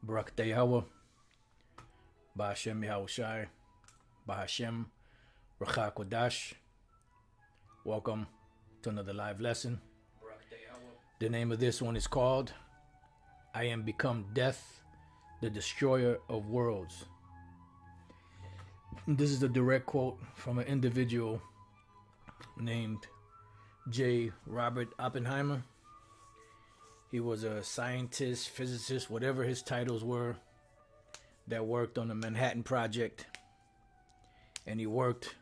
Barak Yahweh, Bahashem Yahushai, Bahashem Racha Kodash. Welcome to another live lesson. The name of this one is called I Am Become Death, the Destroyer of Worlds. This is a direct quote from an individual named J. Robert Oppenheimer. He was a scientist, physicist, whatever his titles were, that worked on the Manhattan Project. And he worked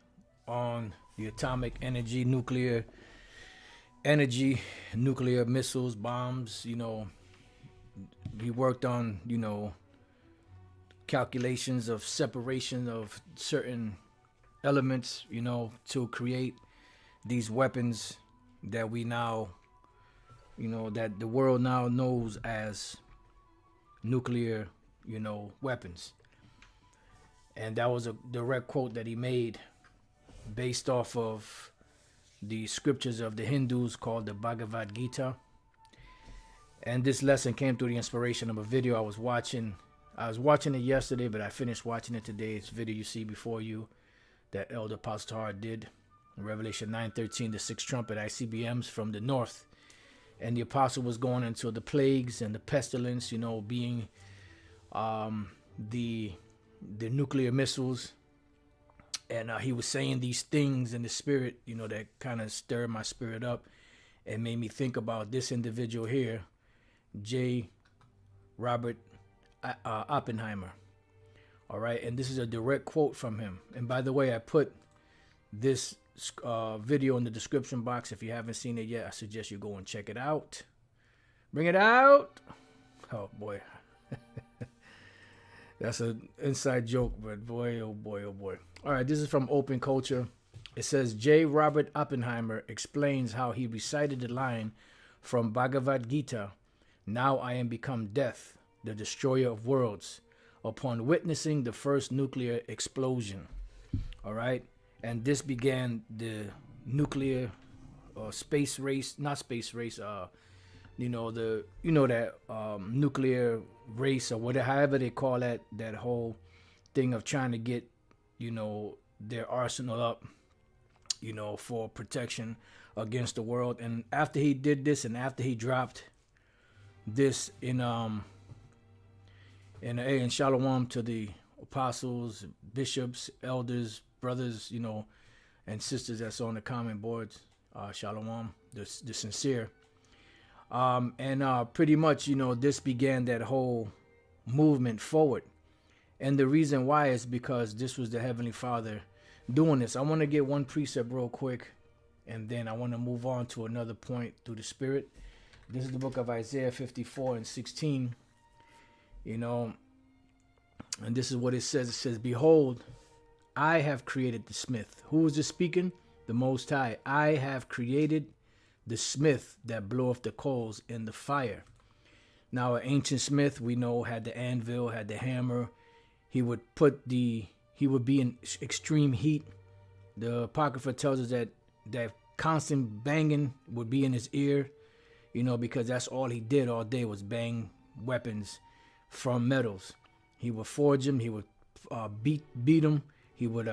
on the atomic energy, nuclear missiles, bombs, He worked on, calculations of separation of certain elements, to create these weapons that we now, that the world now knows as nuclear, weapons. And that was a direct quote that he made based off of the scriptures of the Hindus called the Bhagavad Gita. And this lesson came through the inspiration of a video I was watching. I was watching it yesterday, but I finished watching it today. It's a video you see before you that Elder Apostle did in Revelation 9:13, the sixth trumpet, ICBMs from the north. And the apostle was going into the plagues and the pestilence, being the nuclear missiles. And he was saying these things in the spirit, that kind of stirred my spirit up and made me think about this individual here, J. Robert Oppenheimer. All right. And this is a direct quote from him. And by the way, I put this video in the description box. If you haven't seen it yet, I suggest you go and check it out. Bring it out. Oh boy. That's an inside joke, but boy, oh boy, oh boy. All right, this is from Open Culture. It says, J. Robert Oppenheimer explains how he recited the line from Bhagavad Gita, "Now I am become death, the destroyer of worlds," upon witnessing the first nuclear explosion. All right, and this began the nuclear space race, not space race, nuclear race or whatever, however they call that whole thing of trying to get, their arsenal up, for protection against the world. And after he did this, and after he dropped this in Shalom to the apostles, bishops, elders, brothers, and sisters that's on the comment boards, Shalom, the sincere. Pretty much, this began that whole movement forward. And the reason why is because this was the Heavenly Father doing this. I want to get one precept real quick, and then I want to move on to another point through the Spirit. This is the book of Isaiah 54:16, and this is what it says. It says, "Behold, I have created the smith." Who is this speaking? The Most High. "I have created the smith that bloweth the coals in the fire." Now, an ancient smith, we know, had the anvil, had the hammer. He would be in extreme heat. The Apocrypha tells us that constant banging would be in his ear, because that's all he did all day was bang weapons from metals. He would forge them. He would beat them. He would,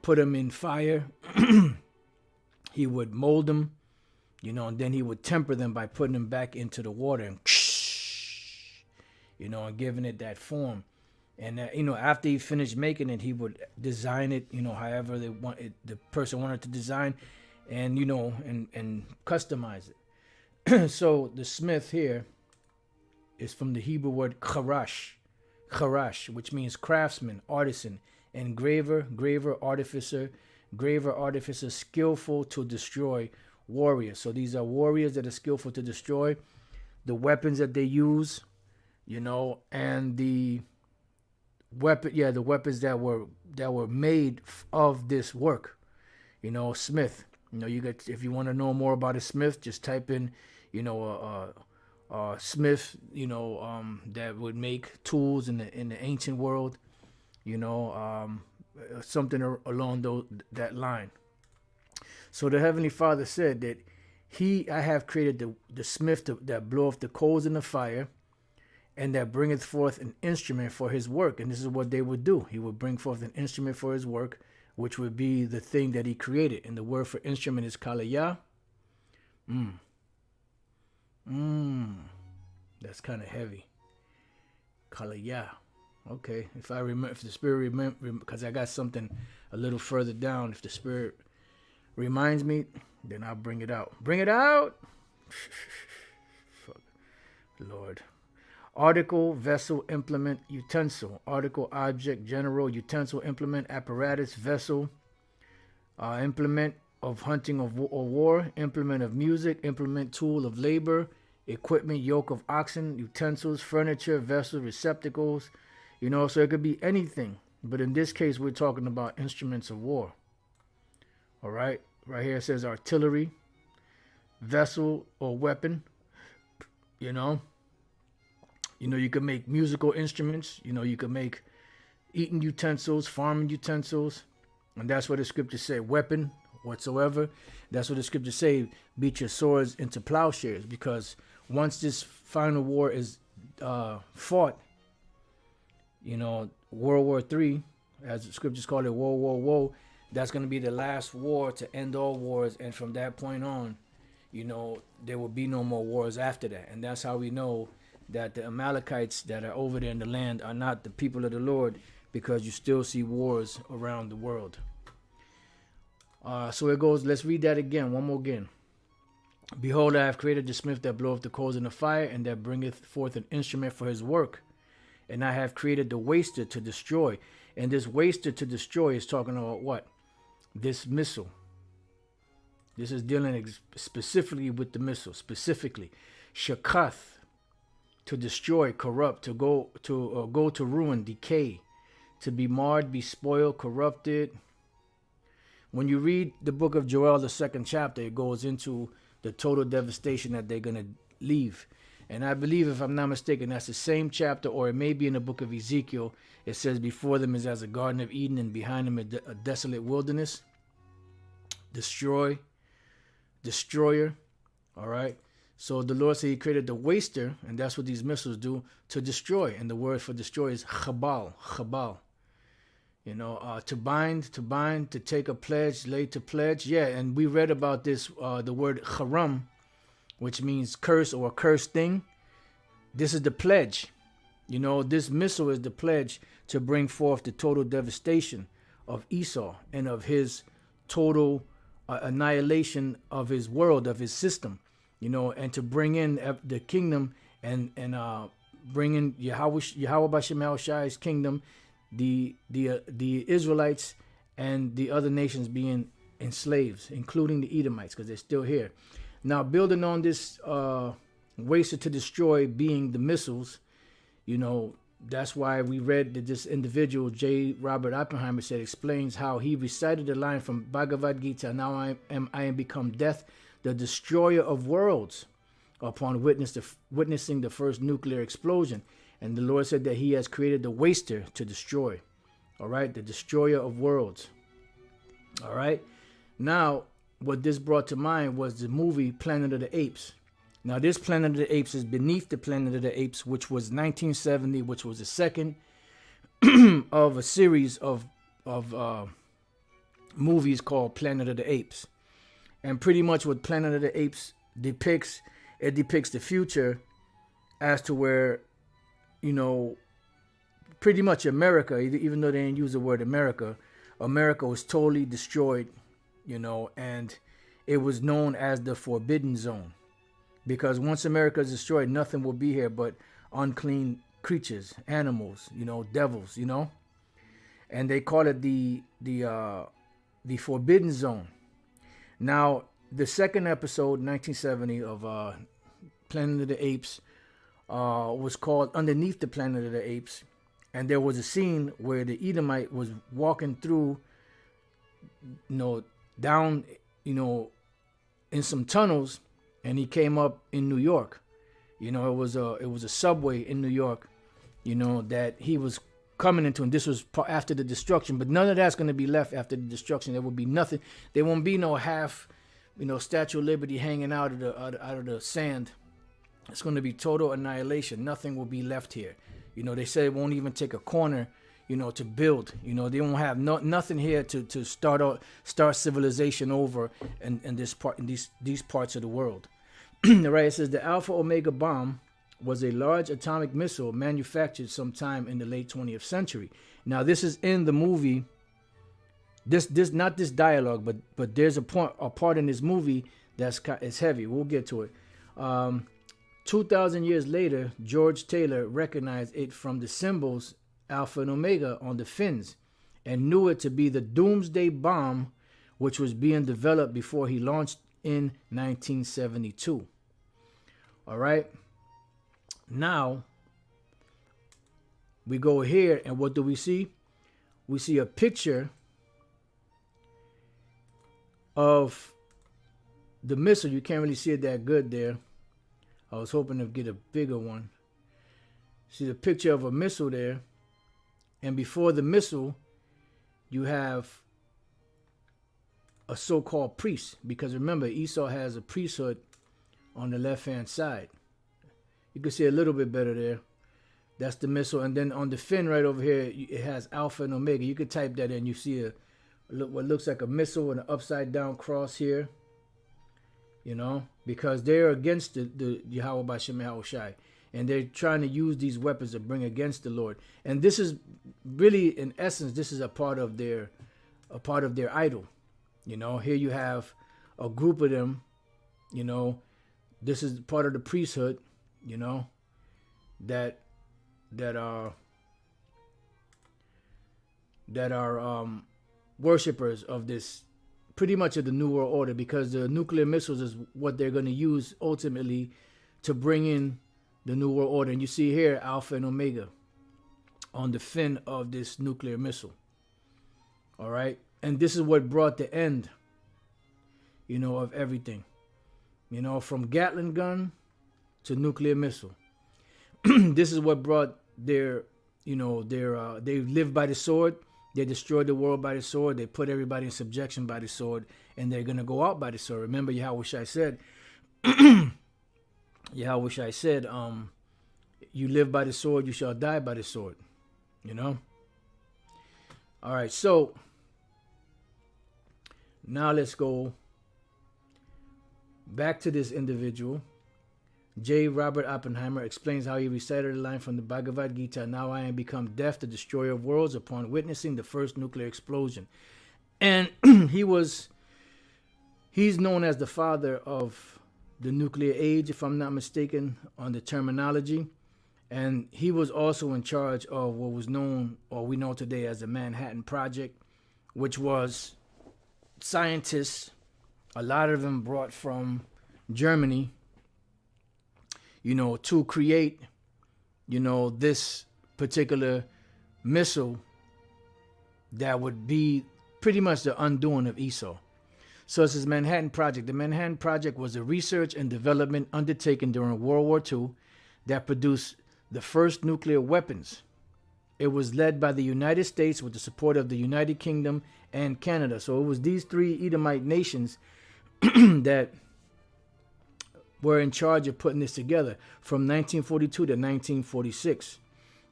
put them in fire. He would mold them, and then he would temper them by putting them back into the water and, and giving it that form. And, after he finished making it, he would design it, however the person wanted to design, and, and customize it. So the smith here is from the Hebrew word charash, which means craftsman, artisan, engraver, graver, artificer, skillful to destroy, warrior. So these are warriors that are skillful to destroy. The weapons that they use, and the weapons that were made of this work, smith. If you want to know more about a smith, just type in, smith, that would make tools in the ancient world, something along that line. So the Heavenly Father said that I have created the smith that bloweth the coals in the fire, and that bringeth forth an instrument for his work. And this is what they would do. He would bring forth an instrument for his work, which would be the thing that he created. And the word for instrument is kalaya. That's kind of heavy. Kalaya. Okay. If I remember, if the Spirit remember, because I got something a little further down. If the Spirit reminds me, then I'll bring it out. Bring it out. Fuck. Lord. Article, vessel, implement, utensil. Article, object, general, utensil, implement, apparatus, vessel, implement of hunting or war, implement of music, implement, tool of labor, equipment, yoke of oxen, utensils, furniture, vessels, receptacles. You know, so it could be anything. But in this case, we're talking about instruments of war. All right. Right here it says artillery, vessel or weapon. You know, you can make musical instruments. You can make eating utensils, farming utensils. And that's what the scriptures say. Weapon whatsoever. That's what the scriptures say. Beat your swords into plowshares. Because once this final war is fought, World War III, as the scriptures call it, World War Woe, that's going to be the last war to end all wars. And from that point on, there will be no more wars after that. And that's how we know that the Amalekites that are over there in the land are not the people of the Lord, because you still see wars around the world. So it goes, let's read that again, one more again. Behold, I have created the smith that bloweth the coals in the fire, and that bringeth forth an instrument for his work. And I have created the waster to destroy. And this waster to destroy is talking about what? This missile. This is dealing specifically with the missile. Specifically, shakath, to destroy, corrupt, to go to ruin, decay, to be marred, be spoiled, corrupted. When you read the book of Joel, the 2nd chapter, it goes into the total devastation that they're going to leave. And I believe, if I'm not mistaken, that's the same chapter, or it may be in the book of Ezekiel. It says, before them is as a garden of Eden, and behind them a desolate wilderness. Destroyer. All right. So the Lord said he created the waster, and that's what these missiles do, to destroy. And the word for destroy is chabal. To bind, to take a pledge, lay to pledge. Yeah, and we read about this, the word haram, which means curse or a cursed thing. This is the pledge. This missile is the pledge to bring forth the total devastation of Esau and of his total annihilation of his world, of his system, and to bring in the kingdom and bring in Yahweh B'Shem Shai's kingdom, the Israelites and the other nations being enslaved, including the Edomites, because they're still here. Now, building on this waster to destroy being the missiles, that's why we read that this individual, J. Robert Oppenheimer, said, explains how he recited the line from Bhagavad Gita, now I am become death, the destroyer of worlds, upon witnessing the first nuclear explosion. And the Lord said that he has created the waster to destroy. All right, the destroyer of worlds. All right. Now, what this brought to mind was the movie Planet of the Apes. Now, this Planet of the Apes is beneath the Planet of the Apes, which was 1970, which was the second of a series of movies called Planet of the Apes. And pretty much what Planet of the Apes depicts, it depicts the future as to where, pretty much America, even though they didn't use the word America was totally destroyed, and it was known as the Forbidden Zone. Because once America is destroyed, nothing will be here but unclean creatures, animals, devils, and they call it the Forbidden Zone. Now, the second episode, 1970, of Planet of the Apes, was called Underneath the Planet of the Apes, and there was a scene where the Edomite was walking through, down, in some tunnels, and he came up in New York. It was a subway in New York, that he was coming into, and this was after the destruction. But none of that's going to be left after the destruction. There will be nothing. There won't be no half, Statue of Liberty hanging out of the sand, It's going to be total annihilation. Nothing will be left here. You know, they say it won't even take a corner, you know, to build. You know, they won't have nothing here to start civilization over in these parts of the world. Right? It says the Alpha Omega bomb was a large atomic missile manufactured sometime in the late 20th century. Now, this is in the movie. This not this dialogue, but there's a part in this movie it's heavy. We'll get to it. 2,000 years later, George Taylor recognized it from the symbols Alpha and Omega on the fins and knew it to be the Doomsday Bomb, which was being developed before he launched in 1972. All right. Now, we go here, and what do we see? We see a picture of the missile. You can't really see it that good there. I was hoping to get a bigger one. See the picture of a missile there. And before the missile, you have a so-called priest. Because remember, Esau has a priesthood on the left-hand side. You can see a little bit better there. That's the missile. And then on the fin right over here, it has Alpha and Omega. You could type that in. You see what looks like a missile and an upside-down cross here. You know, because they're against the Yahweh B'Shem Yahushai, and they're trying to use these weapons to bring against the Lord. And this is really, in essence, this is a part of their idol. You know, here you have a group of them. You know, this is part of the priesthood. You know, that are worshipers of this. Pretty much of the New World Order, because the nuclear missiles is what they're going to use ultimately to bring in the New World Order. And you see here Alpha and Omega on the fin of this nuclear missile. All right. And this is what brought the end, you know, of everything, you know, from Gatling gun to nuclear missile. This is what brought they lived by the sword. They destroyed the world by the sword. They put everybody in subjection by the sword. And they're going to go out by the sword. Remember, Yahushua said, you live by the sword, you shall die by the sword. You know? All right, so now let's go back to this individual. J. Robert Oppenheimer explains how he recited a line from the Bhagavad Gita, "Now I am become death, the destroyer of worlds," upon witnessing the first nuclear explosion. And he's known as the father of the nuclear age, if I'm not mistaken, on the terminology. And he was also in charge of what was known, or we know today, as the Manhattan Project, which was scientists, a lot of them brought from Germany, you know, to create, you know, this particular missile that would be pretty much the undoing of Esau. So it's this Manhattan Project. The Manhattan Project was a research and development undertaken during World War II that produced the first nuclear weapons. It was led by the United States with the support of the United Kingdom and Canada. So it was these three Edomite nations that were in charge of putting this together from 1942 to 1946.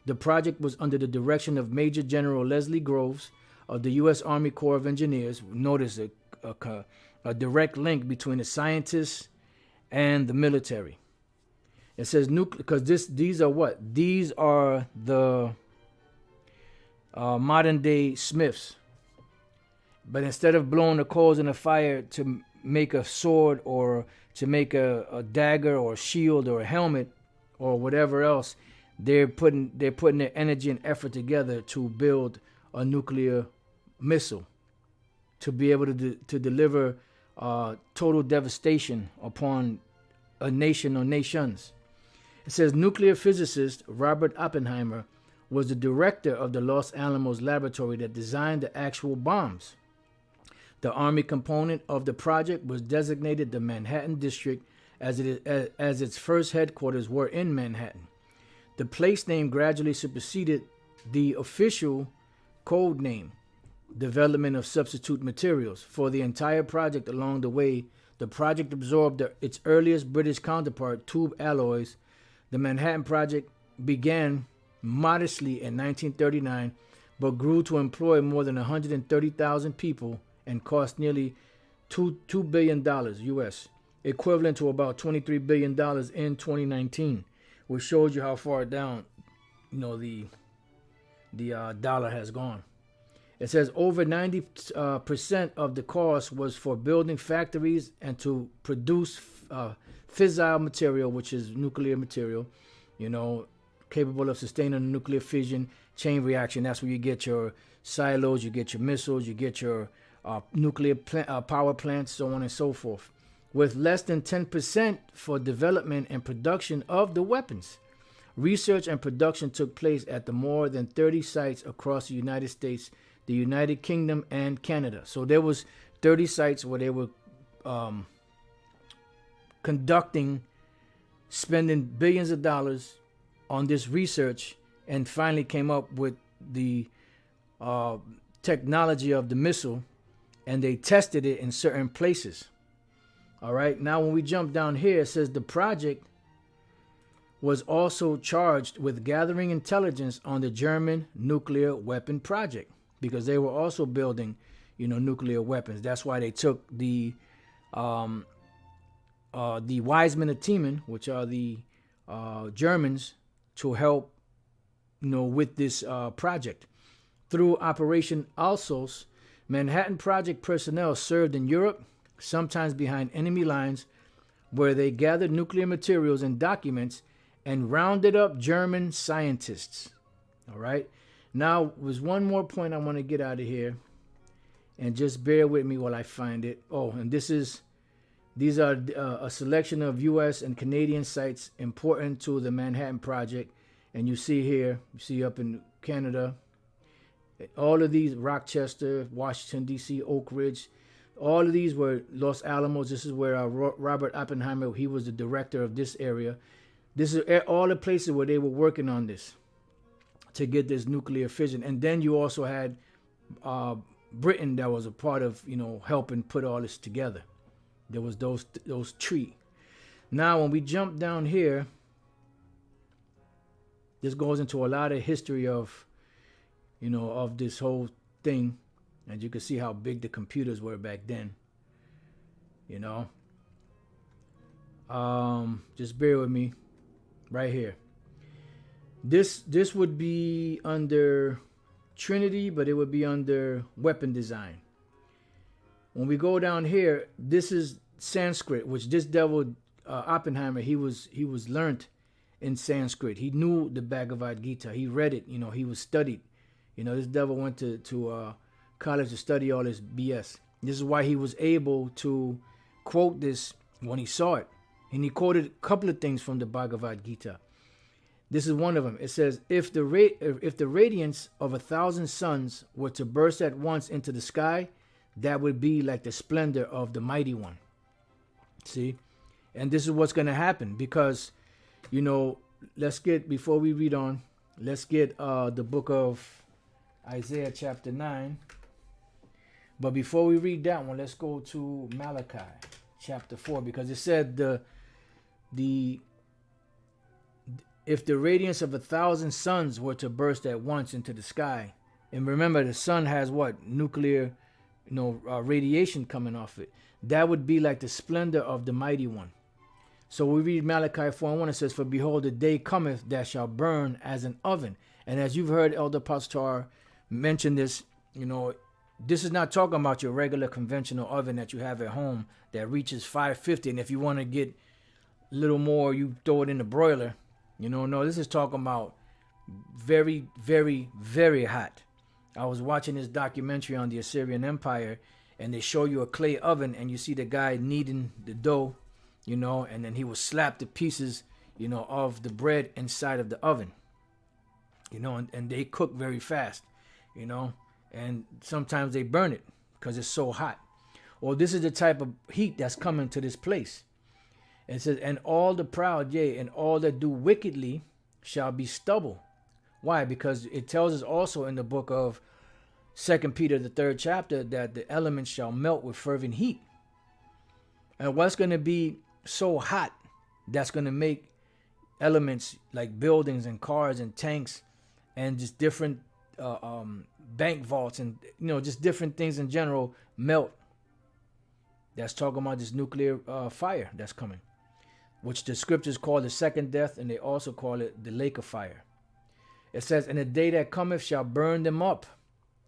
The project was under the direction of Major General Leslie Groves of the U.S. Army Corps of Engineers. Notice a direct link between the scientists and the military. It says nuclear, because these are what? These are the modern day Smiths. But instead of blowing the coals in the fire to make a sword or to make a dagger or a shield or a helmet or whatever else, they're putting their energy and effort together to build a nuclear missile to be able to deliver total devastation upon a nation or nations. It says nuclear physicist Robert Oppenheimer was the director of the Los Alamos laboratory that designed the actual bombs. The Army component of the project was designated the Manhattan District as its first headquarters were in Manhattan. The place name gradually superseded the official code name, development of substitute materials. For the entire project along the way, The project absorbed its earliest British counterpart, tube alloys. The Manhattan Project began modestly in 1939, but grew to employ more than 130,000 people and cost nearly $2 billion US, equivalent to about $23 billion in 2019, which shows you how far down, the dollar has gone. It says over 90% of the cost was for building factories and to produce fissile material, which is nuclear material, capable of sustaining a nuclear fission chain reaction. That's where you get your silos, you get your missiles, you get your nuclear power plants, so on and so forth, with less than 10% for development and production of the weapons. Research and production took place at the more than 30 sites across the United States, the United Kingdom, and Canada. So there was 30 sites where they were spending billions of dollars on this research, and finally came up with the technology of the missile, and they tested it in certain places. All right. Now, when we jump down here, it says the project was also charged with gathering intelligence on the German nuclear weapon project, because they were also building, nuclear weapons. That's why they took the Weizmann and Tiemann, which are the Germans, to help, with this project. Through Operation Alsos, Manhattan Project personnel served in Europe, sometimes behind enemy lines, where they gathered nuclear materials and documents and rounded up German scientists. All right. Now, there's one more point I want to get out of here, and just bear with me while I find it. Oh, and these are a selection of U.S. and Canadian sites important to the Manhattan Project. And you see up in Canada, all of these, Rochester, Washington, D.C., Oak Ridge, all of these were Los Alamos. This is where Robert Oppenheimer, he was the director of this area. This is all the places where they were working on this to get this nuclear fission. And then you also had Britain that was a part of, helping put all this together. There was those three. Now, when we jump down here, this goes into a lot of history of, of this whole thing. And you can see how big the computers were back then. Just bear with me right here. This would be under Trinity, but it would be under weapon design. When we go down here, this is Sanskrit, which this devil Oppenheimer, he was learned in Sanskrit. He knew the Bhagavad Gita. He read it. He was studied. This devil went to college to study all this BS. This is why he was able to quote this when he saw it. And he quoted a couple of things from the Bhagavad Gita. This is one of them. It says, if the radiance of 1,000 suns were to burst at once into the sky, that would be like the splendor of the mighty one. See? And this is what's going to happen because, before we read on, let's get the book of Isaiah chapter 9. But before we read that one, let's go to Malachi chapter 4, because it said if the radiance of 1,000 suns were to burst at once into the sky, and remember the sun has what? Nuclear, radiation coming off it. That would be like the splendor of the mighty one. So we read Malachi 4:1. It says, for behold, the day cometh that shall burn as an oven. And as you've heard Elder Pastor mention this, this is not talking about your regular conventional oven that you have at home that reaches 550. And if you want to get a little more, you throw it in the broiler. No, this is talking about very, very, very hot. I was watching this documentary on the Assyrian Empire, and they show you a clay oven, and you see the guy kneading the dough, and then he will slap the pieces, of the bread inside of the oven, and they cook very fast, and sometimes they burn it because it's so hot. Well, this is the type of heat that's coming to this place. And it says, and all the proud, yea, and all that do wickedly shall be stubble. Why? Because it tells us also in the book of 2 Peter, the 3rd chapter, that the elements shall melt with fervent heat. And what's going to be so hot that's going to make elements like buildings and cars and tanks and just different bank vaults and just different things in general melt? That's talking about this nuclear fire that's coming, which the scriptures call the second death, and they also call it the lake of fire. It says, "And the day that cometh shall burn them up,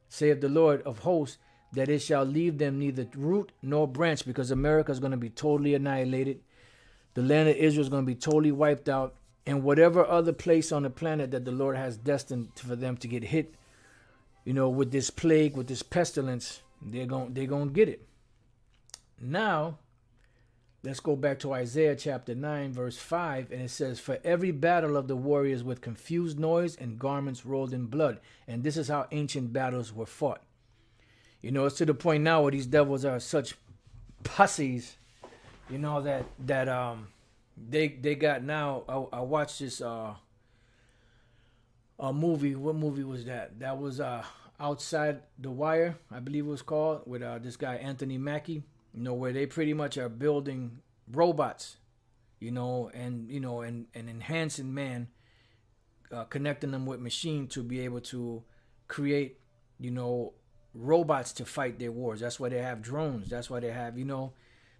saith the Lord of hosts, that it shall leave them neither root nor branch," because America is going to be totally annihilated. The land of Israel is going to be totally wiped out. And whatever other place on the planet that the Lord has destined for them to get hit, with this plague, with this pestilence, they're going to get it. Now, let's go back to Isaiah chapter 9, verse 5, and it says, "For every battle of the warriors with confused noise and garments rolled in blood." And this is how ancient battles were fought. It's to the point now where these devils are such pussies, that they got now. I watched this a movie. What movie was that? That was Outside the Wire, I believe it was called, with this guy Anthony Mackie. Where they pretty much are building robots, and enhancing man, connecting them with machine to be able to create, robots to fight their wars. That's why they have drones. That's why they have,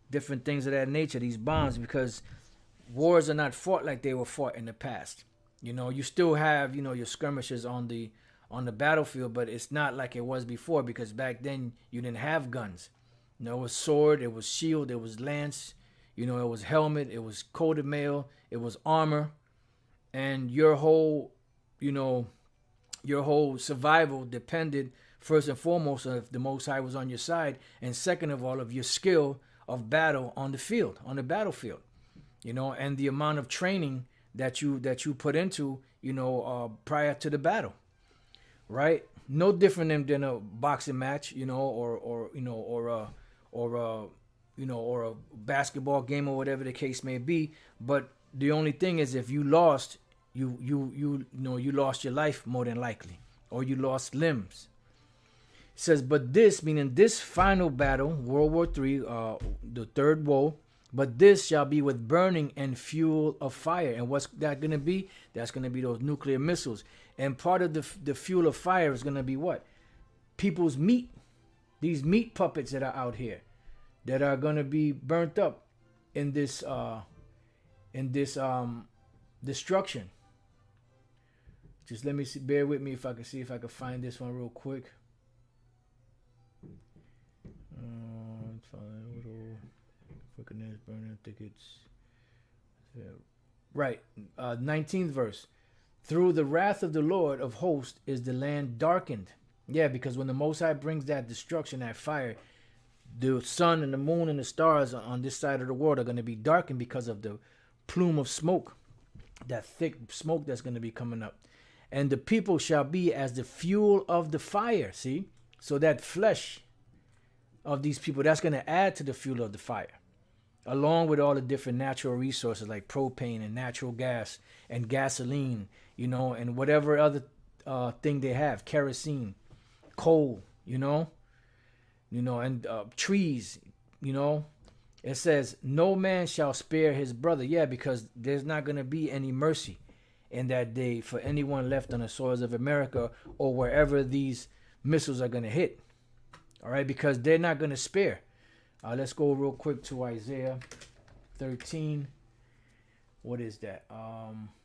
different things of that nature, these bombs, because wars are not fought like they were fought in the past. You still have, your skirmishes on the battlefield, but it's not like it was before, because back then you didn't have guns. It was sword, it was shield, it was lance, it was helmet, it was coat of mail, it was armor, and your whole survival depended first and foremost of the Most High was on your side, and second of all of your skill of battle on the battlefield, and the amount of training that you put into, prior to the battle, right? No different than a boxing match, or a basketball game or whatever the case may be. But the only thing is, if you lost, you lost your life more than likely, or you lost limbs. It says, "But this," meaning this final battle, World War III, the third woe, "but this shall be with burning and fuel of fire." And what's that going to be? That's going to be those nuclear missiles. And part of the fuel of fire is going to be what? People's meat. These meat puppets that are out here that are going to be burnt up in this destruction. Just let me see, bear with me if I can see if I can find this one real quick. Burning tickets. Right, 19th verse. "Through the wrath of the Lord of hosts is the land darkened." Yeah, because when the Most High brings that destruction, that fire, the sun and the moon and the stars on this side of the world are going to be darkened because of the plume of smoke, that thick smoke that's going to be coming up. "And the people shall be as the fuel of the fire." See? So that flesh of these people, that's going to add to the fuel of the fire, along with all the different natural resources like propane and natural gas and gasoline, and whatever other thing they have, kerosene, coal, and trees, It says, "No man shall spare his brother." Yeah, because there's not going to be any mercy in that day for anyone left on the soils of America or wherever these missiles are going to hit. All right, because they're not going to spare. Let's go real quick to Isaiah 13. What is that?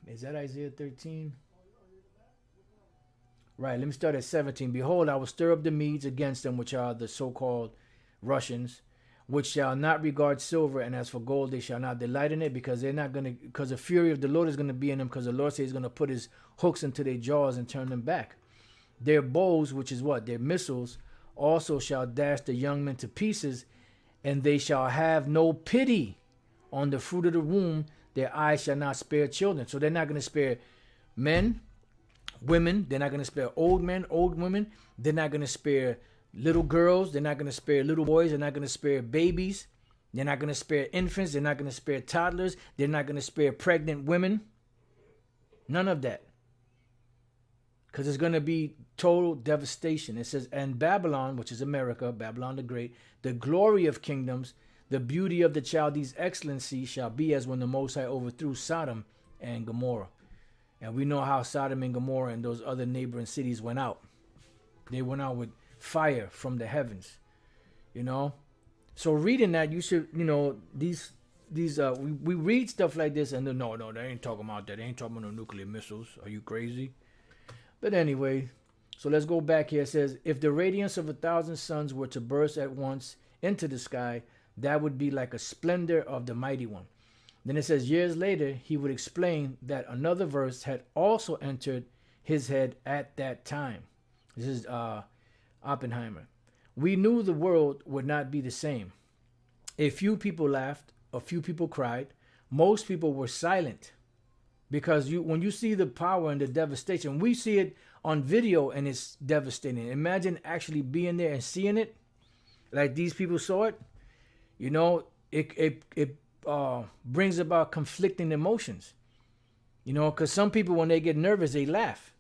Is that Isaiah 13? Right, let me start at 17. "Behold, I will stir up the Medes against them, which are the so-called Russians, which shall not regard silver, and as for gold, they shall not delight in it," because they're not going to, because the fury of the Lord is going to be in them, because the Lord says he's going to put his hooks into their jaws and turn them back. "Their bows," which is what? Their missiles, "also shall dash the young men to pieces, and they shall have no pity on the fruit of the womb. Their eyes shall not spare children." So they're not going to spare men, women. They're not going to spare old men, old women. They're not going to spare little girls. They're not going to spare little boys. They're not going to spare babies. They're not going to spare infants. They're not going to spare toddlers. They're not going to spare pregnant women. None of that. Because it's going to be total devastation. It says, "And Babylon," which is America, Babylon the Great, "the glory of kingdoms, The beauty of the Chaldees' excellency shall be as when the Most High overthrew Sodom and Gomorrah. And we know how Sodom and Gomorrah and those other neighboring cities went out. They went out with fire from the heavens, you know. So reading that, you should, you know, we read stuff like this and no, they ain't talking about that. They ain't talking about no nuclear missiles. Are you crazy? But anyway, so let's go back here. It says, if the radiance of 1,000 suns were to burst at once into the sky, that would be like a splendor of the mighty one. Then it says, years later, he would explain that another verse had also entered his head at that time. This is Oppenheimer. We knew the world would not be the same. A few people laughed, a few people cried. Most people were silent. Because when you see the power and the devastation, we see it on video and it's devastating. Imagine actually being there and seeing it, like these people saw it. You know, it brings about conflicting emotions. You know, because some people, when they get nervous, they laugh.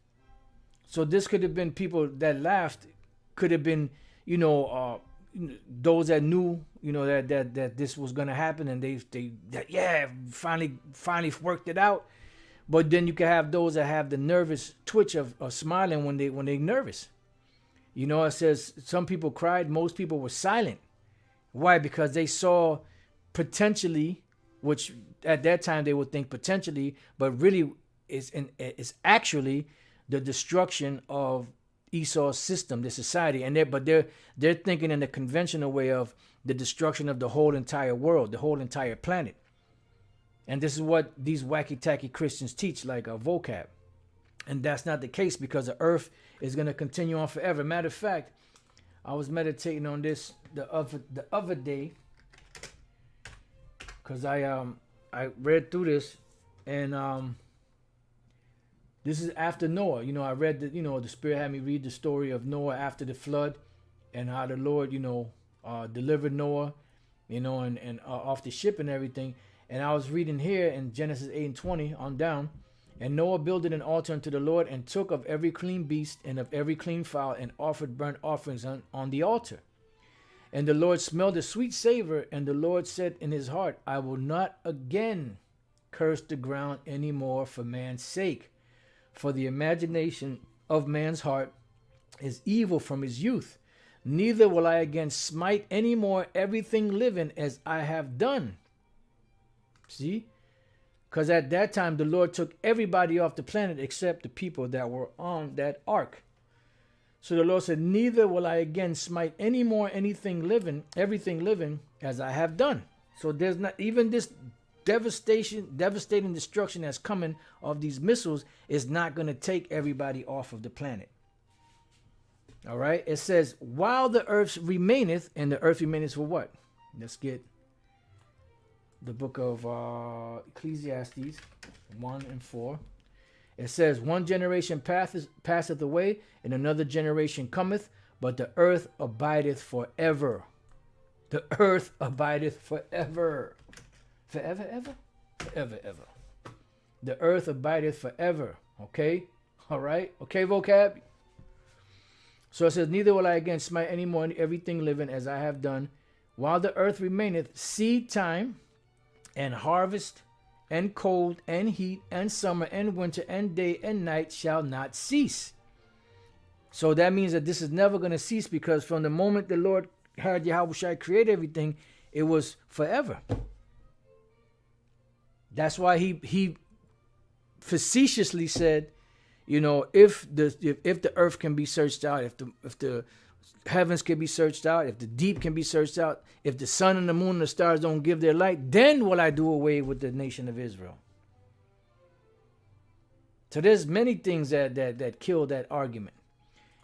So this could have been people that laughed, could have been, you know, those that knew, you know, that this was going to happen, and they finally worked it out. But then you can have those that have the nervous twitch of smiling when they nervous. You know, it says some people cried, most people were silent. Why? Because they saw potentially, which at that time they would think potentially, but really it's actually the destruction of Esau's system, the society, and they're thinking in the conventional way of the destruction of the whole entire world, the whole entire planet. And this is what these wacky-tacky Christians teach, like a vocab. And that's not the case, because the earth is going to continue on forever. Matter of fact, I was meditating on this the other day, because I read through this, and this is after Noah. You know, I read that, you know, the Spirit had me read the story of Noah after the flood, and how the Lord, you know, delivered Noah, you know, and off the ship and everything. And I was reading here in Genesis 8:20 on down. And Noah builded an altar unto the Lord, and took of every clean beast and of every clean fowl, and offered burnt offerings on the altar. And the Lord smelled a sweet savor, and the Lord said in his heart, I will not again curse the ground any more for man's sake. For the imagination of man's heart is evil from his youth. Neither will I again smite any more everything living as I have done. See? Because at that time, the Lord took everybody off the planet except the people that were on that ark. So the Lord said, neither will I again smite any more everything living as I have done. So there's not even this devastating destruction that's coming of these missiles is not going to take everybody off of the planet. All right. It says, while the earth remaineth, and the earth remaineth for what? Let's get the book of Ecclesiastes 1 and 4. It says, one generation passeth away, and another generation cometh, but the earth abideth forever. The earth abideth forever. Forever, ever? Forever, ever. The earth abideth forever. Okay? All right? Okay, vocab? So it says, neither will I again smite any more everything living as I have done. While the earth remaineth, seed time, and harvest, and cold, and heat, and summer, and winter, and day, and night shall not cease. So that means that this is never going to cease, because from the moment the Lord had Yahushua create everything, it was forever. That's why he facetiously said, you know, if the earth can be searched out, if the heavens can be searched out, if the deep can be searched out, if the sun and the moon and the stars don't give their light, then will I do away with the nation of Israel. So there's many things that kill that argument.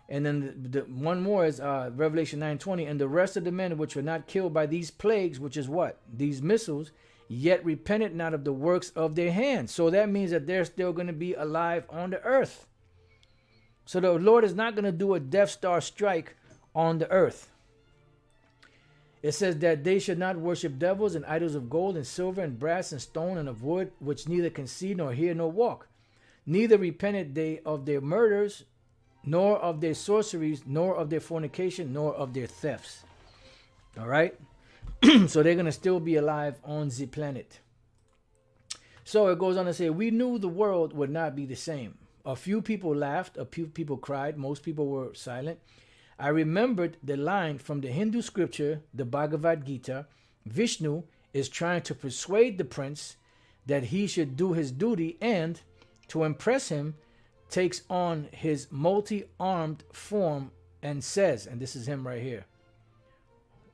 And then the one more is Revelation 9:20, and the rest of the men which were not killed by these plagues, which is what? These missiles, yet repented not of the works of their hands. So that means that they're still going to be alive on the earth. So the Lord is not going to do a Death Star strike on the earth. It says that they should not worship devils and idols of gold and silver and brass and stone and of wood, which neither can see nor hear nor walk. Neither repented they of their murders, nor of their sorceries, nor of their fornication, nor of their thefts. All right? So they're going to still be alive on the planet. So it goes on to say, we knew the world would not be the same. A few people laughed, a few people cried, most people were silent. I remembered the line from the Hindu scripture, the Bhagavad Gita. Vishnu is trying to persuade the prince that he should do his duty, and to impress him, takes on his multi-armed form and says, and this is him right here,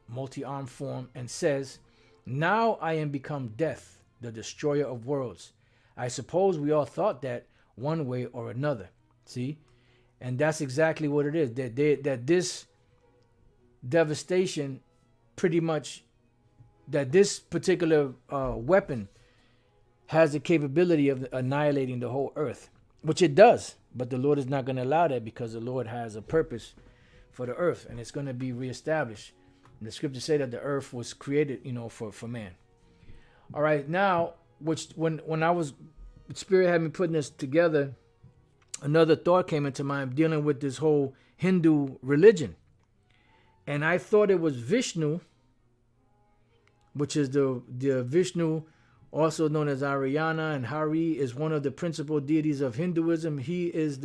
multi-armed form, and says, now I am become death, the destroyer of worlds. I suppose we all thought that one way or another. See? And that's exactly what it is. That this devastation, pretty much, that this particular weapon has the capability of annihilating the whole earth, which it does. But the Lord is not going to allow that, because the Lord has a purpose for the earth, and it's going to be reestablished. And the scriptures say that the earth was created, for man. All right, now, when I was, Spirit had me putting this together, another thought came into mind dealing with this whole Hindu religion. And I thought it was Vishnu, which is the Vishnu, also known as Arayana, and Hari is one of the principal deities of Hinduism. He is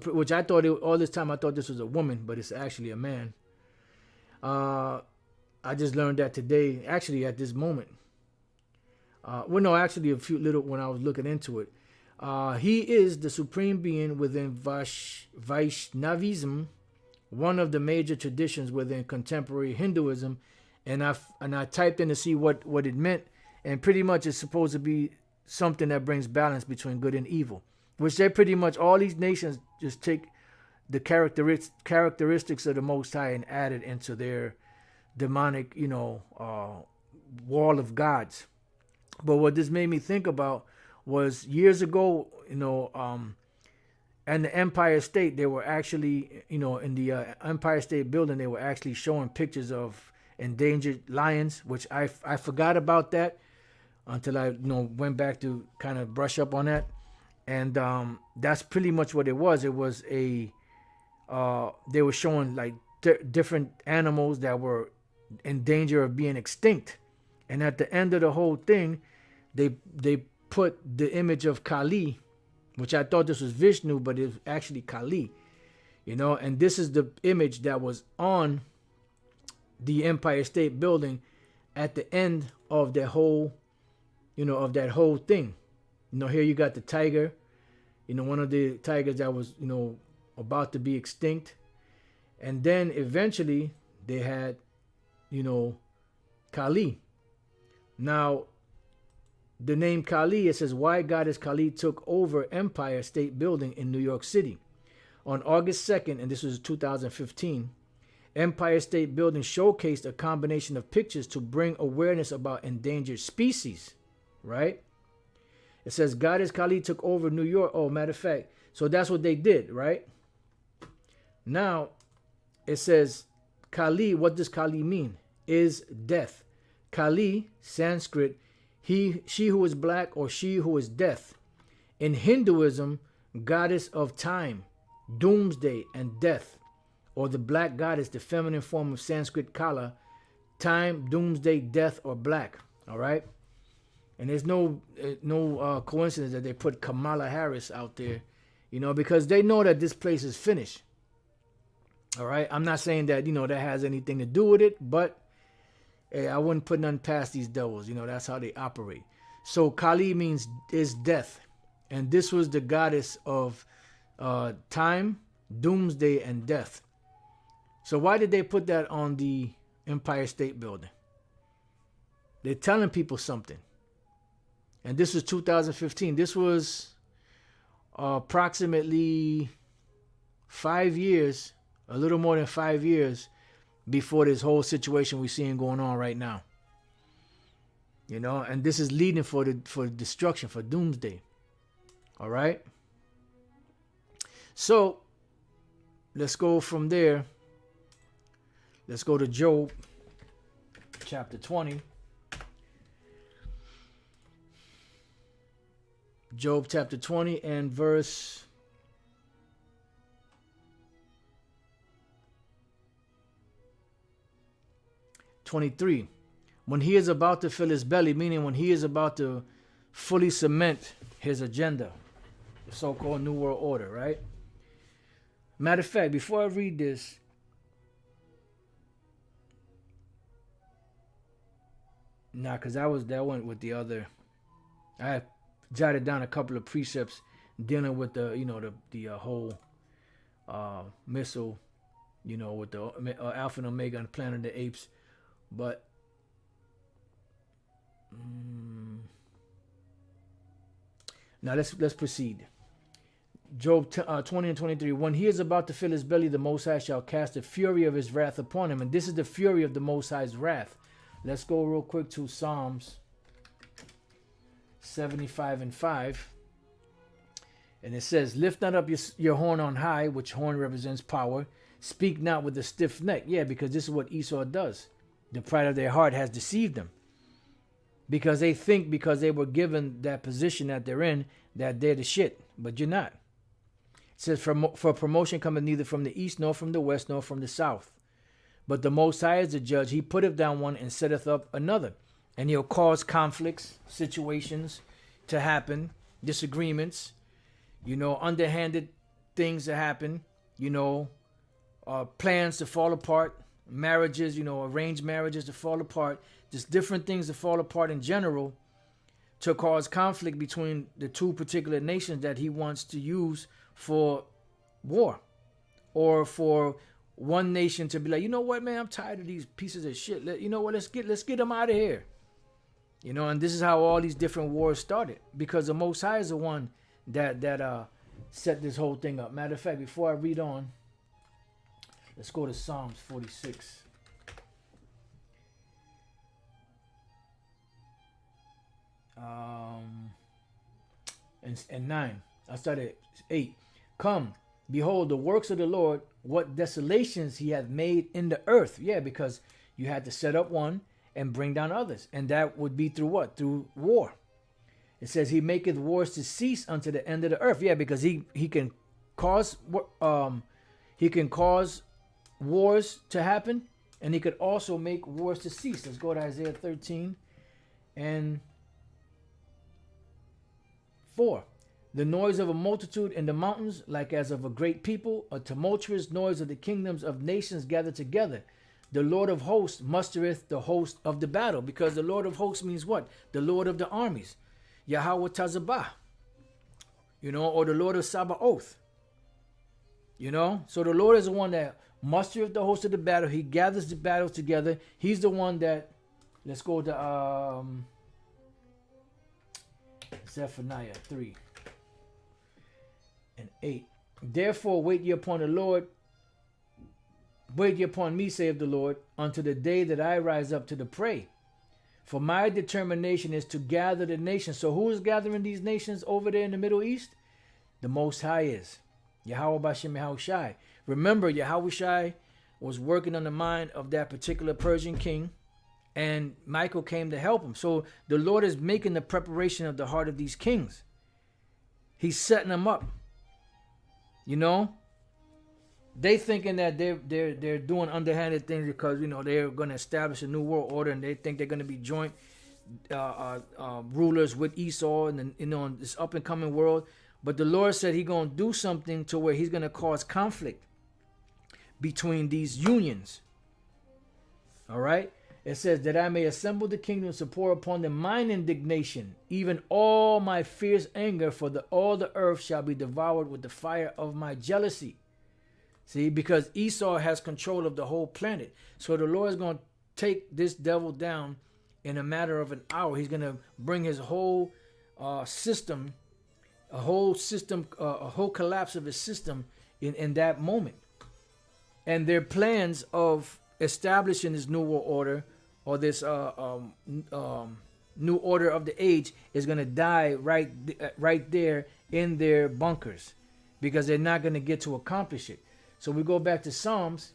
which I thought, all this time I thought this was a woman, but it's actually a man. I just learned that today, actually at this moment. Well, no, actually when I was looking into it. He is the supreme being within Vaishnavism, one of the major traditions within contemporary Hinduism. And I typed in to see what it meant, and pretty much it's supposed to be something that brings balance between good and evil, which they pretty much, all these nations just take the characteristics of the Most High and add it into their demonic, wall of gods. But what this made me think about was years ago, and the Empire State, they were actually, in the Empire State Building, they were actually showing pictures of endangered lions, which I forgot about that until I went back to kind of brush up on that. And that's pretty much what it was. It was they were showing like different animals that were in danger of being extinct. And at the end of the whole thing, they put the image of Kali, which I thought this was Vishnu, but it's actually Kali, and this is the image that was on the Empire State Building at the end of that whole, of that whole thing. Here you got the tiger, one of the tigers that was, about to be extinct. And then eventually they had, Kali. Now, the name Kali, it says, why goddess Kali took over Empire State Building in New York City. On August 2nd, and this was 2015, Empire State Building showcased a combination of pictures to bring awareness about endangered species, right? It says goddess Kali took over New York. Oh, matter of fact, so that's what they did, right? Now, it says Kali, what does Kali mean? Is death. Kali, Sanskrit, she who is black, or she who is death. In Hinduism, goddess of time, doomsday, and death, or the black goddess, the feminine form of Sanskrit Kala, time, doomsday, death, or black. All right. And there's no coincidence that they put Kamala Harris out there, because they know that this place is finished. All right. I'm not saying that, that has anything to do with it, but hey, I wouldn't put nothing past these devils. That's how they operate. So Kali means is death. And this was the goddess of time, doomsday, and death. So why did they put that on the Empire State Building? They're telling people something. And this was 2015. This was approximately 5 years, a little more than 5 years before this whole situation we're seeing going on right now. And this is leading for destruction, for doomsday. All right. So let's go from there. Let's go to Job chapter 20. Job chapter 20 and verse 23. when he is about to fill his belly, meaning when he is about to fully cement his agenda, the so-called New World Order, right? Matter of fact, before I read this, because that went with the other. I jotted down a couple of precepts dealing with the whole missile, with the Alpha and Omega and Planet of the Apes, but now let's proceed. Job 20 and 23. When he is about to fill his belly, the Most High shall cast the fury of his wrath upon him, and this is the fury of the Most High's wrath. Let's go real quick to Psalms 75 and 5. And it says, lift not up your horn on high, which horn represents power. Speak not with a stiff neck. Yeah, because this is what Esau does. The pride of their heart has deceived them. Because they think because they were given that position that they're in, that they're the shit. But you're not. It says, for promotion cometh neither from the east, nor from the west, nor from the south. But the Most High is the judge. He putteth down one and setteth up another. And he'll cause conflicts, situations to happen, disagreements, underhanded things to happen, plans to fall apart, marriages, arranged marriages to fall apart, just different things to fall apart in general to cause conflict between the two particular nations that he wants to use for war, or for one nation to be like, you know what, man, I'm tired of these pieces of shit. Let's get them out of here. And this is how all these different wars started, because the Most High is the one that set this whole thing up. Matter of fact, before I read on, let's go to Psalms 46. And 9. I started 8. Come, behold the works of the Lord, what desolations he hath made in the earth. Yeah, because you had to set up one and bring down others. And that would be through what? Through war. It says he maketh wars to cease unto the end of the earth. Yeah, because he can cause wars to happen, and he could also make wars to cease. Let's go to Isaiah 13 and 4. The noise of a multitude in the mountains, like as of a great people, a tumultuous noise of the kingdoms of nations gathered together. The Lord of hosts mustereth the host of the battle. Because the Lord of hosts means what? The Lord of the armies. Yahweh Tazabah. Or the Lord of Sabaoth. So the Lord is the one that mustereth the host of the battle. He gathers the battles together. He's the one that, let's go to Zephaniah 3 and 8. Therefore wait ye upon the Lord. Wait ye upon me, saith the Lord, unto the day that I rise up to the prey. For my determination is to gather the nations. So who is gathering these nations over there in the Middle East? The Most High is. Yahweh Bashem Yahushai. Remember, Yahushai was working on the mind of that particular Persian king, and Michael came to help him. So the Lord is making the preparation of the heart of these kings. He's setting them up. They thinking that they're doing underhanded things because they're going to establish a new world order, and they think they're going to be joint rulers with Esau and in this up and coming world. But the Lord said He's going to do something to where He's going to cause conflict between these unions. All right. It says that I may assemble the kingdoms to pour upon them mine indignation, even all my fierce anger, for all the earth shall be devoured with the fire of my jealousy. See, because Esau has control of the whole planet. So the Lord is going to take this devil down in a matter of an hour. He's going to bring his whole system, a whole collapse of his system in that moment. And their plans of establishing this new world order, or this new order of the age, is going to die right there in their bunkers, because they're not going to get to accomplish it. So we go back to Psalms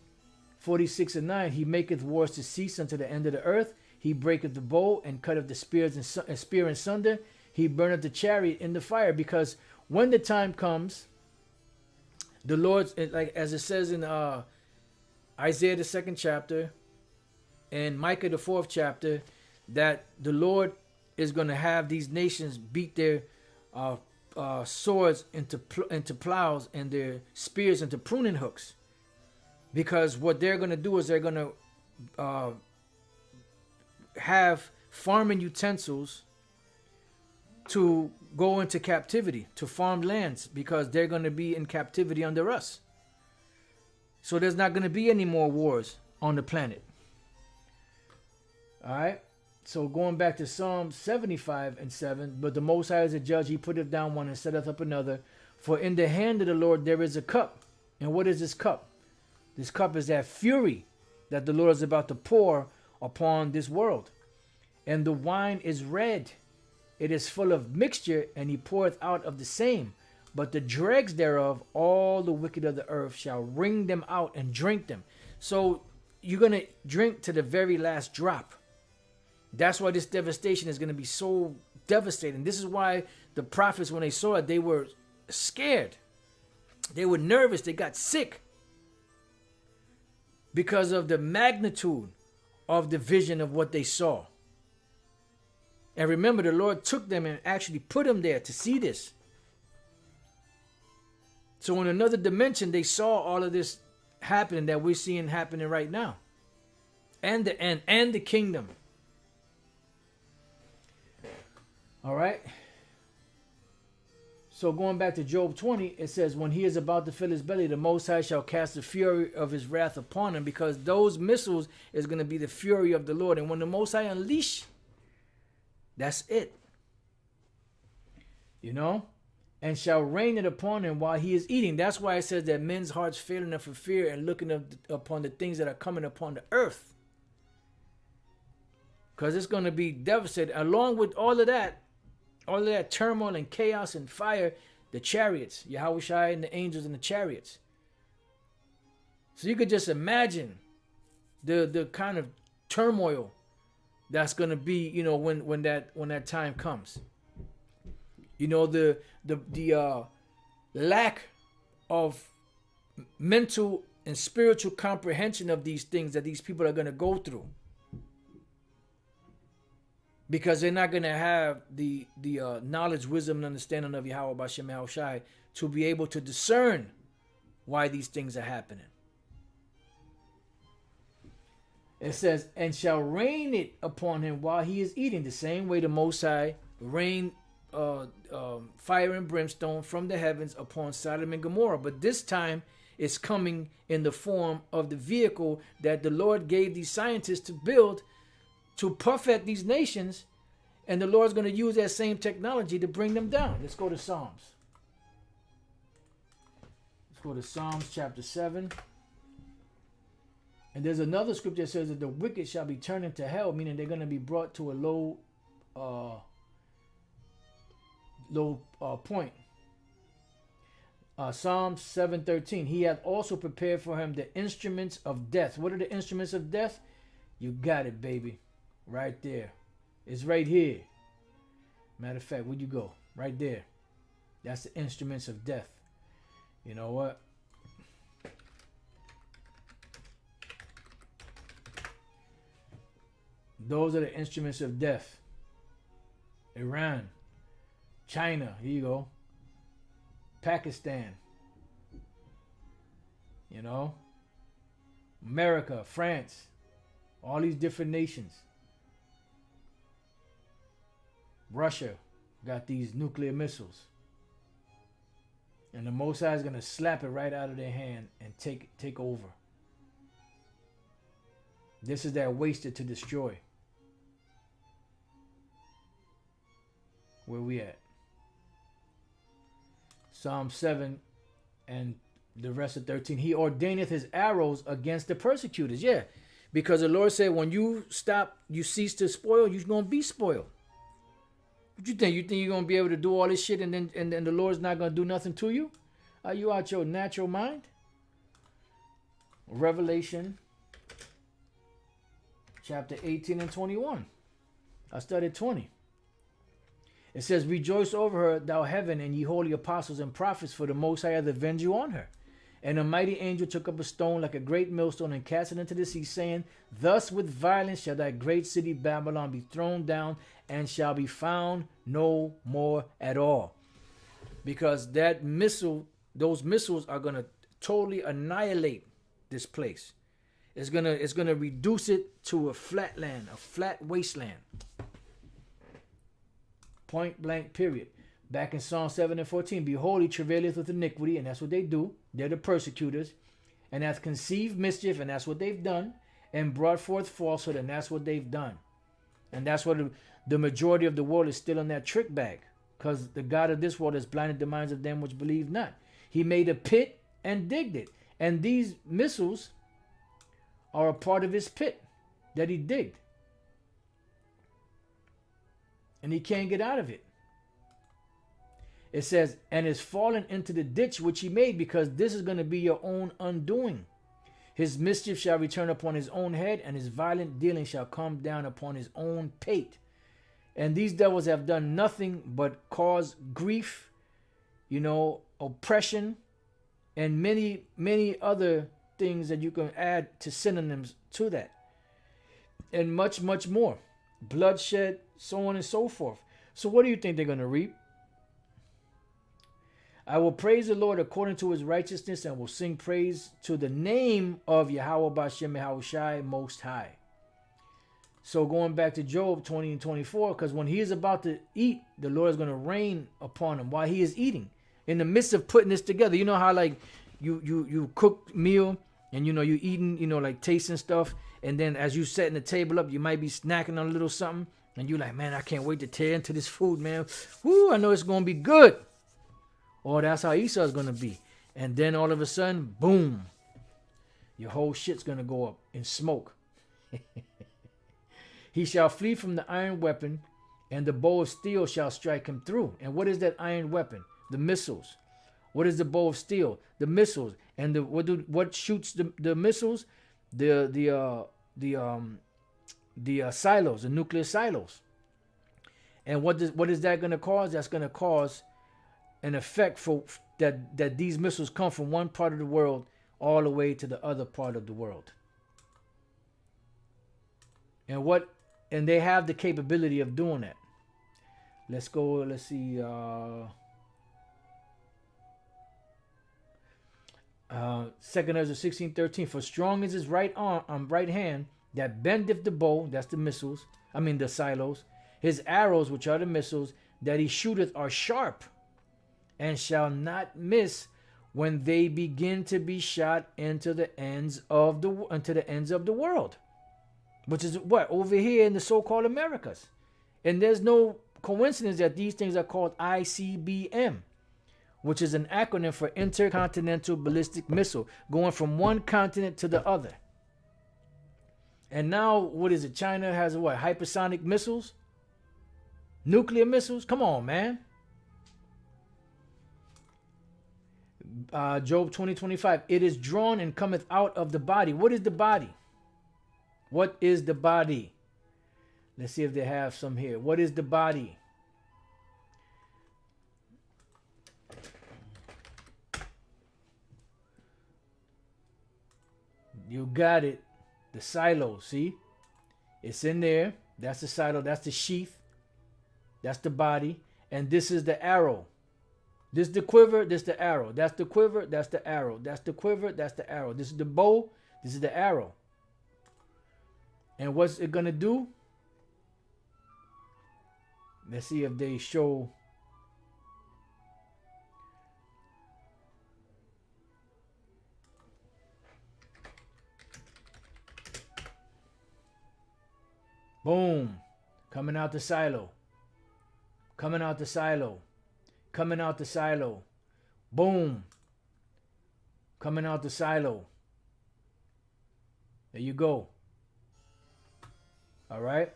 46 and 9. He maketh wars to cease unto the end of the earth. He breaketh the bow and cutteth the spear in sunder. He burneth the chariot in the fire. Because when the time comes, the Lord, like as it says in Isaiah the 2nd chapter and Micah the 4th chapter, that the Lord is going to have these nations beat their swords into plows and their spears into pruning hooks. Because what they're going to do is they're going to have farming utensils to go into captivity, to farm lands, because they're going to be in captivity under us. So there's not going to be any more wars on the planet. All right. So going back to Psalm 75:7, but the Most High is a judge, he putteth down one and setteth up another. For in the hand of the Lord there is a cup. And what is this cup? This cup is that fury that the Lord is about to pour upon this world. And the wine is red. It is full of mixture, and he poureth out of the same. But the dregs thereof, all the wicked of the earth shall wring them out and drink them. So you're going to drink to the very last drop. That's why this devastation is going to be so devastating. This is why the prophets, when they saw it, they were scared. They were nervous. They got sick. Because of the magnitude of the vision of what they saw. And remember, the Lord took them and actually put them there to see this. So in another dimension, they saw all of this happening that we're seeing happening right now. And the end, and the kingdom. All right. So going back to Job 20, it says, when he is about to fill his belly, the Most High shall cast the fury of his wrath upon him, because those missiles is going to be the fury of the Lord. And when the Most High unleash, that's it. You know? And shall rain it upon him while he is eating. That's why it says that men's hearts failing them for fear and looking upon the things that are coming upon the earth. Because it's going to be devastated. Along with all of that turmoil and chaos and fire, the chariots, Yahushua and the angels and the chariots. So you could just imagine the kind of turmoil that's going to be, you know, when that time comes. You know, the lack of mental and spiritual comprehension of these things that these people are going to go through. Because they're not going to have the knowledge, wisdom, and understanding of Yahweh Bashem Yahushai to be able to discern why these things are happening. It says, and shall rain it upon him while he is eating. The same way the Most High rained fire and brimstone from the heavens upon Sodom and Gomorrah. But this time it's coming in the form of the vehicle that the Lord gave these scientists to build to puff at these nations, and the Lord's going to use that same technology to bring them down. Let's go to Psalms. Let's go to Psalms chapter 7. And there's another scripture that says that the wicked shall be turned into hell, meaning they're going to be brought to a low point. Psalms 7:13. He hath also prepared for him the instruments of death. What are the instruments of death? You got it, baby. Right there. It's right here. Matter of fact, where'd you go? Right there. That's the instruments of death. You know what? Those are the instruments of death. Iran. China. Here you go. Pakistan. You know? America. France. All these different nations. Russia got these nuclear missiles. And the Most High is going to slap it right out of their hand and take over. This is that wasted to destroy. Where we at? Psalm 7 and the rest of 13. He ordaineth his arrows against the persecutors. Yeah. Because the Lord said, when you stop, you cease to spoil, you're going to be spoiled. What you think? You think you're going to be able to do all this shit and then the Lord's not going to do nothing to you? Are you out your natural mind? Revelation chapter 18 and 21. I studied 20. It says, rejoice over her, thou heaven, and ye holy apostles and prophets, for the Most High hath avenged you on her. And a mighty angel took up a stone like a great millstone and cast it into the sea, saying, Thus with violence shall that great city Babylon be thrown down, and shall be found no more at all. Because that missile, those missiles are going to totally annihilate this place. It's gonna reduce it to a flat land, a flat wasteland. Point blank, period. Back in Psalm 7 and 14, behold, he travaileth with iniquity, and that's what they do. They're the persecutors. And hath conceived mischief, and that's what they've done. And brought forth falsehood, and that's what they've done. And that's what the majority of the world is still in that trick bag. Because the God of this world has blinded the minds of them which believe not. He made a pit and digged it. And these missiles are a part of his pit that he digged. And he can't get out of it. It says, and is fallen into the ditch which he made, because this is going to be your own undoing. His mischief shall return upon his own head, and his violent dealing shall come down upon his own pate. And these devils have done nothing but cause grief, oppression, and many, many other things that you can add to synonyms to that. And much, much more. Bloodshed, so on and so forth. So what do you think they're going to reap? I will praise the Lord according to his righteousness, and will sing praise to the name of Yahweh Bashem Yahushai Most High. So going back to Job 20 and 24, because when he is about to eat, the Lord is going to rain upon him while he is eating. In the midst of putting this together, you know how like you cook meal and you eating, like tasting stuff, and then as you setting the table up, you might be snacking on a little something, and you're like, man, I can't wait to tear into this food, man. Woo, I know it's going to be good. Or that's how Esau is going to be. And then all of a sudden, boom, your whole shit's going to go up in smoke. He shall flee from the iron weapon, and the bow of steel shall strike him through. And what is that iron weapon? The missiles. What is the bow of steel? The missiles. And what shoots the missiles? The silos, the nuclear silos. And what is that going to cause? That's going to cause an effect for that these missiles come from one part of the world all the way to the other part of the world. And they have the capability of doing that. Let's go, let's see. 2nd Ezra 16:13. For strong is his right hand that bendeth the bow, that's the missiles, the silos. His arrows, which are the missiles, that he shooteth are sharp, and shall not miss when they begin to be shot into the ends of the world, which is what over here in the so-called Americas. And there's no coincidence that these things are called ICBM, which is an acronym for Intercontinental Ballistic Missile, going from one continent to the other. And now, what is it? China has what? Hypersonic missiles? Nuclear missiles? Come on, man. Job 20:25. It is drawn and cometh out of the body. What is the body? What is the body? Let's see if they have some here. What is the body? You got it. The silo, see? It's in there. That's the silo. That's the sheath. That's the body. And this is the arrow. This is the quiver. This is the arrow. That's the quiver. That's the arrow. That's the quiver. That's the arrow. This is the bow. This is the arrow. And what's it going to do? Let's see if they show. Boom. Coming out the silo. Coming out the silo. Coming out the silo. Boom. Coming out the silo. There you go. All right.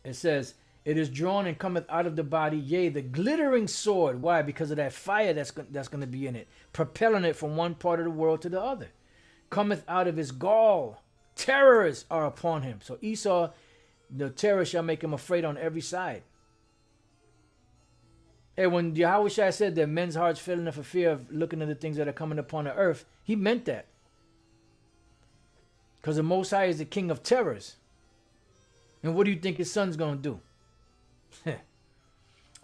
It says, it is drawn and cometh out of the body, yea, the glittering sword. Why? Because of that fire that's going to be in it, propelling it from one part of the world to the other. Cometh out of his gall. Terrors are upon him. So Esau, the terror shall make him afraid on every side. And when Yahweh Shai said that men's hearts failing for fear of looking at the things that are coming upon the earth, he meant that. Because the Most High is the king of terrors. And what do you think his son's going to do?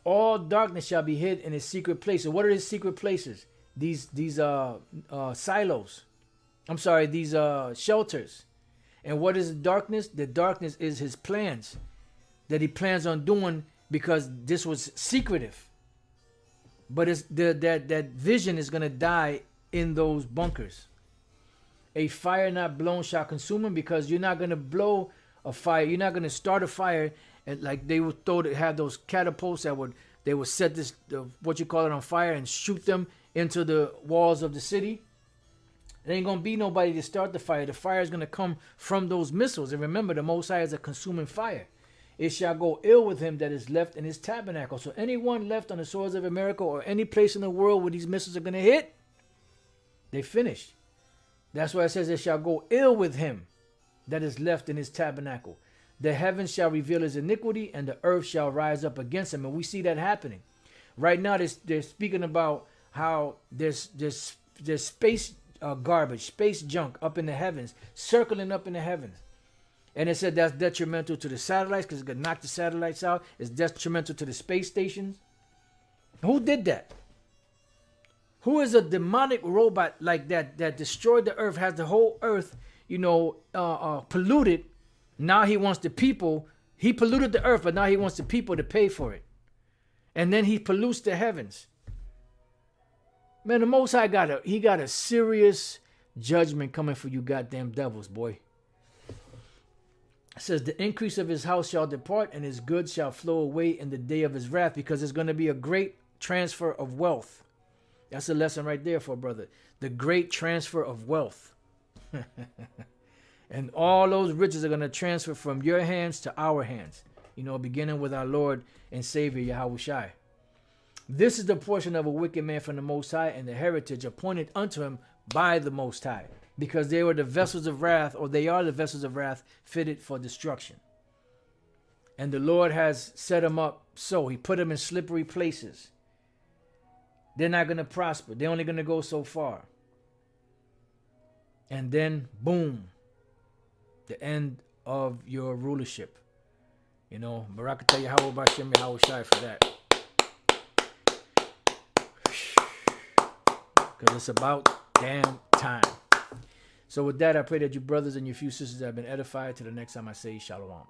All darkness shall be hid in his secret places. What are his secret places? These silos. I'm sorry, these shelters. And what is the darkness? The darkness is his plans that he plans on doing, because this was secretive. But it's that vision is going to die in those bunkers. A fire not blown shall consume him, because you're not going to blow a fire. You're not going to start a fire, and like they would have those catapults that they would set this what you call it on fire and shoot them into the walls of the city. There ain't going to be nobody to start the fire. The fire is going to come from those missiles. And remember, the Most High is a consuming fire. It shall go ill with him that is left in his tabernacle. So anyone left on the shores of America or any place in the world where these missiles are going to hit, they finished. That's why it says it shall go ill with him that is left in his tabernacle. The heavens shall reveal his iniquity, and the earth shall rise up against him. And we see that happening. Right now, they're speaking about how there's space garbage, space junk up in the heavens, circling up in the heavens. And it said that's detrimental to the satellites, because it's going to knock the satellites out. It's detrimental to the space stations. Who did that? Who is a demonic robot like that destroyed the earth, has the whole earth, polluted? Now he wants the people. He polluted the earth, but now he wants the people to pay for it. And then he pollutes the heavens. Man, the Most High got a serious judgment coming for you goddamn devils, boy. It says the increase of his house shall depart, and his goods shall flow away in the day of his wrath, because there's going to be a great transfer of wealth. That's a lesson right there for brother. The great transfer of wealth. And all those riches are going to transfer from your hands to our hands. Beginning with our Lord and Savior, Yahweh Shai. This is the portion of a wicked man from the Most High, and the heritage appointed unto him by the Most High, because they were the vessels of wrath, or they are the vessels of wrath fitted for destruction. And the Lord has set them up so. He put them in slippery places. They're not going to prosper. They're only going to go so far. And then, boom, the end of your rulership. Barakatah Yahweh Bashem Yahweh Shai for that. Because it's about damn time. So with that, I pray that you brothers and your few sisters have been edified. Till the next time I say shalom.